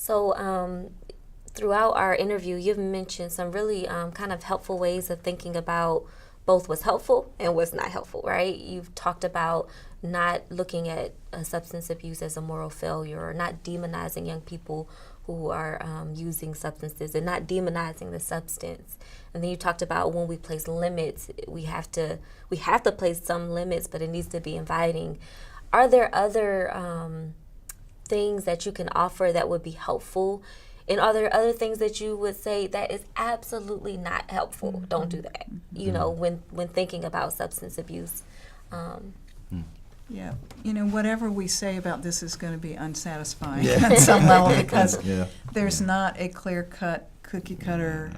So, throughout our interview, you've mentioned some really kind of helpful ways of thinking about both what's helpful and what's not helpful, right? You've talked about not looking at substance abuse as a moral failure, or not demonizing young people who are using substances, and not demonizing the substance. And then you talked about when we place limits, we have to place some limits, but it needs to be inviting. Are there other things that you can offer that would be helpful? And are there other things that you would say that is absolutely not helpful? Mm-hmm. Don't do that. You know, when thinking about substance abuse. Yeah, whatever we say about this is going to be unsatisfying on some level, because there's not a clear-cut, cookie-cutter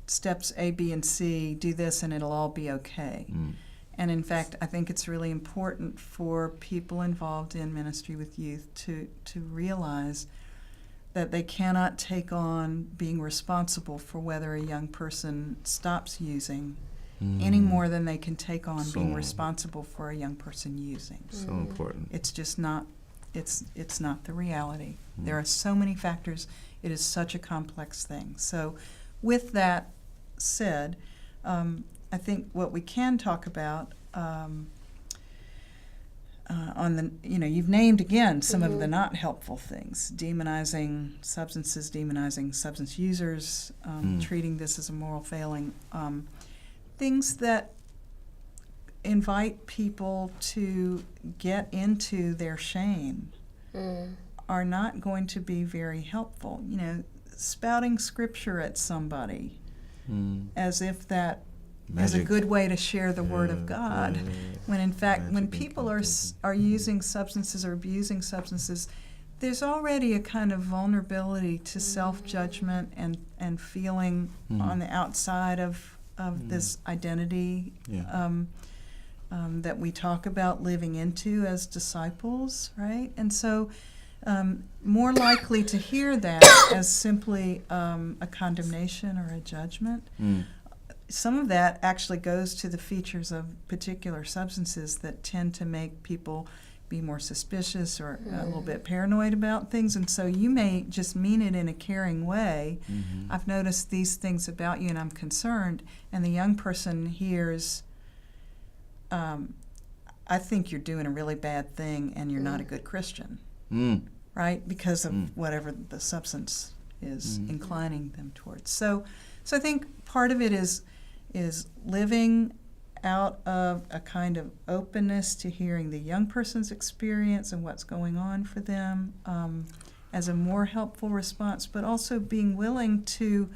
steps A, B, and C, do this and it'll all be okay. And in fact, I think it's really important for people involved in ministry with youth to realize that they cannot take on being responsible for whether a young person stops using any more than they can take on being responsible for a young person using. So important. It's just not, it's not the reality. There are so many factors. It is such a complex thing. So with that said, I think what we can talk about on the, you've named again some of the not helpful things: demonizing substances, demonizing substance users, treating this as a moral failing, things that invite people to get into their shame are not going to be very helpful. Spouting scripture at somebody as if that is a good way to share the Word of God, when in fact, when people are using substances or abusing substances, there's already a kind of vulnerability to self-judgment and feeling on the outside of this identity that we talk about living into as disciples, right? And so more likely to hear that as simply a condemnation or a judgment. Some of that actually goes to the features of particular substances that tend to make people be more suspicious or a little bit paranoid about things. And so you may just mean it in a caring way. I've noticed these things about you and I'm concerned. And the young person hears, I think you're doing a really bad thing and you're not a good Christian, right? Because of whatever the substance is inclining them towards. So I think part of it is living out of a kind of openness to hearing the young person's experience and what's going on for them as a more helpful response, but also being willing to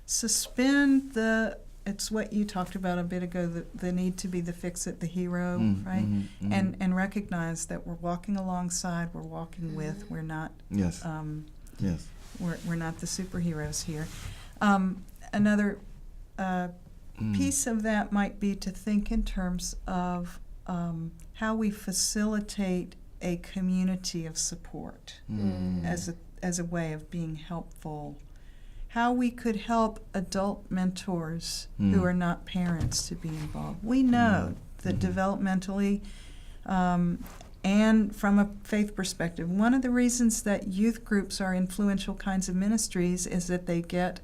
suspend it's what you talked about a bit ago, the need to be the fix-it, the hero, right? And recognize that we're walking alongside, we're walking with, we're not we're not the superheroes here. Another piece of that might be to think in terms of how we facilitate a community of support as a way of being helpful. How we could help adult mentors who are not parents to be involved. We know that developmentally and from a faith perspective, one of the reasons that youth groups are influential kinds of ministries is that they get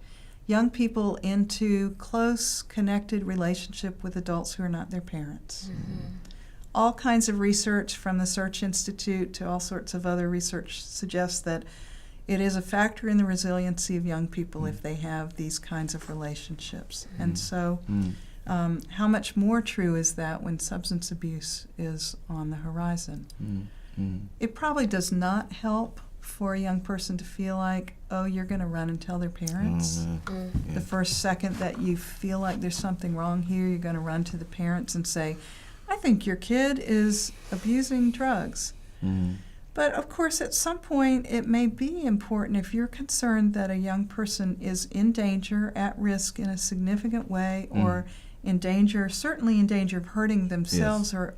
young people into close, connected relationship with adults who are not their parents. All kinds of research from the Search Institute to all sorts of other research suggests that it is a factor in the resiliency of young people if they have these kinds of relationships. And so how much more true is that when substance abuse is on the horizon? It probably does not help for a young person to feel like, oh, you're going to run and tell their parents. The first second that you feel like there's something wrong here, you're going to run to the parents and say, I think your kid is abusing drugs. But of course, at some point, it may be important if you're concerned that a young person is in danger, at risk in a significant way, or in danger, certainly in danger of hurting themselves or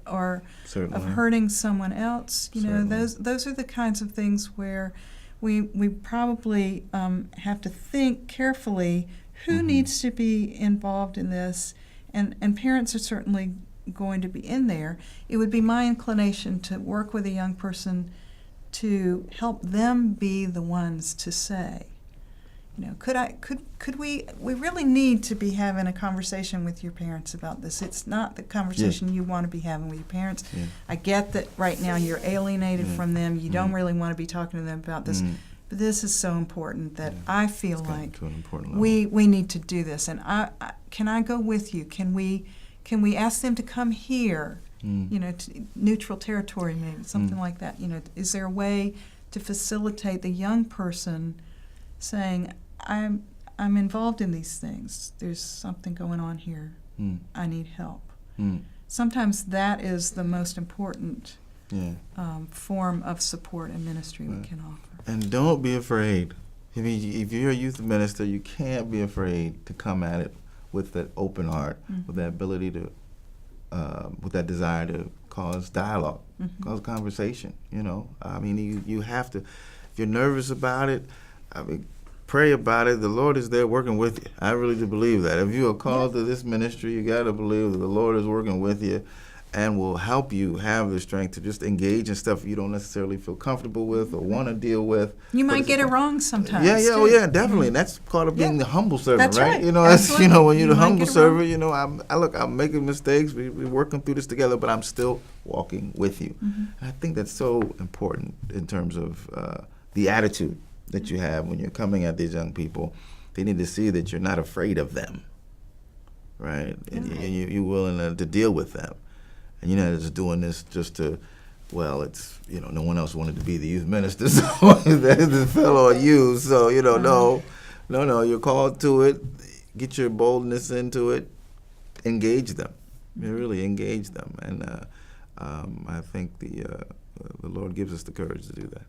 of hurting someone else. Those are the kinds of things where we probably have to think carefully who needs to be involved in this, and parents are certainly going to be in there. It would be my inclination to work with a young person to help them be the ones to say, you know, could we really need to be having a conversation with your parents about this. It's not the conversation you want to be having with your parents. I get that right now you're alienated from them. You don't really want to be talking to them about this. But this is so important that I feel like we need to do this. And can I go with you? Can we ask them to come here? You know, to neutral territory, maybe something like that. You know, is there a way to facilitate the young person saying, I'm involved in these things. There's something going on here. I need help. Sometimes that is the most important form of support and ministry we can offer. And don't be afraid. I mean, if you're a youth minister, you can't be afraid to come at it with that open heart, with that ability to, with that desire to cause dialogue, cause conversation. You know, I mean, you have to. If you're nervous about it, I mean, pray about it. The Lord is there working with you. I really do believe that. If you are called to this ministry, you got to believe that the Lord is working with you and will help you have the strength to just engage in stuff you don't necessarily feel comfortable with or want to deal with. You might get it wrong sometimes. Yeah, definitely. And that's part of being the humble servant, That's right. You know, Absolutely. you know, when you're the You might humble get it servant, you know, I'm making mistakes. We're working through this together, but I'm still walking with you. And I think that's so important in terms of the attitude that you have when you're coming at these young people. They need to see that you're not afraid of them, right? And you're willing to deal with them. And you're not just doing this just to, well, it's, you know, no one else wanted to be the youth minister, so this fell on you. So, you know, no, you're called to it. Get your boldness into it. Engage them. You really engage them. And I think the Lord gives us the courage to do that.